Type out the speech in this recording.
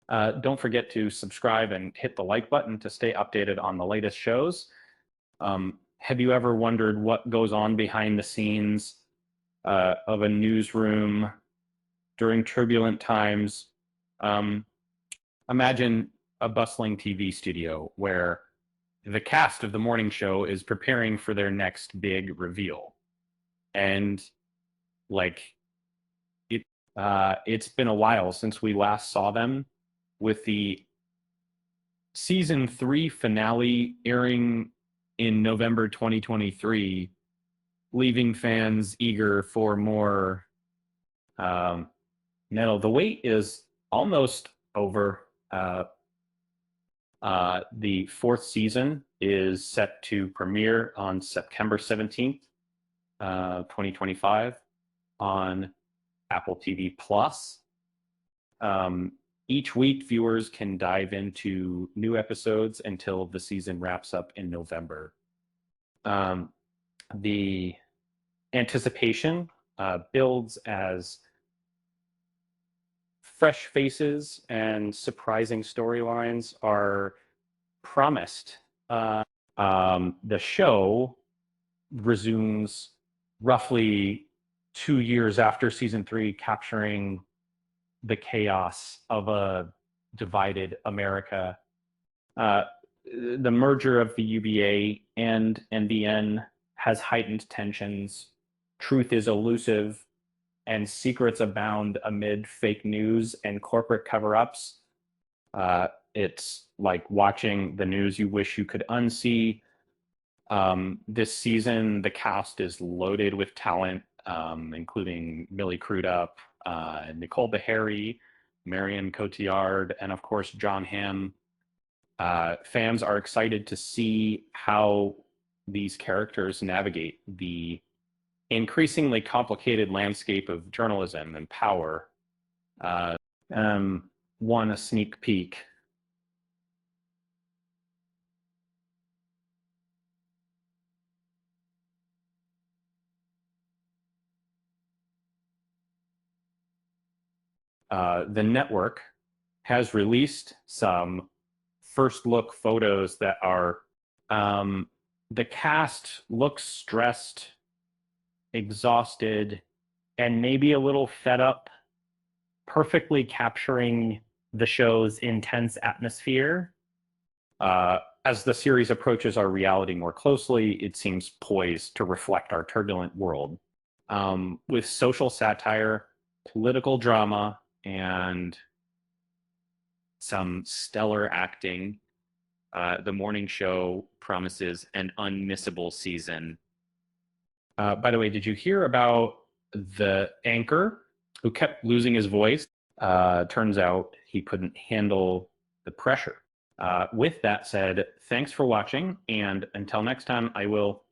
Don't forget to subscribe and hit the like button to stay updated on the latest shows. Have you ever wondered what goes on behind the scenes of a newsroom during turbulent times? Um, Imagine a bustling TV studio where the cast of the morning show is preparing for their next big reveal. And like it's been a while since we last saw them, with the season 3 finale airing in November 2023, leaving fans eager for more. Um, no, the wait is almost over. The fourth season is set to premiere on September 17th, 2025, on Apple TV Plus. Each week, viewers can dive into new episodes until the season wraps up in November. The anticipation builds as fresh faces and surprising storylines are promised. The show resumes roughly 2 years after season 3, capturing the chaos of a divided America. The merger of the UBA and NBN has heightened tensions. Truth is elusive, and secrets abound amid fake news and corporate cover-ups. It's like watching the news you wish you could unsee. This season, the cast is loaded with talent, including Millie Crudup, Nicole Beharie, Marion Cotillard, and of course, John Hamm. Fans are excited to see how these characters navigate the increasingly complicated landscape of journalism and power. Uh, One, a sneak peek. The network has released some first look photos that are the cast looks stressed, exhausted, and maybe a little fed up, perfectly capturing the show's intense atmosphere. As the series approaches our reality more closely, it seems poised to reflect our turbulent world. With social satire, political drama, and some stellar acting, the morning show promises an unmissable season. By the way, did you hear about the anchor who kept losing his voice? Turns out he couldn't handle the pressure. With that said, thanks for watching, and until next time, I will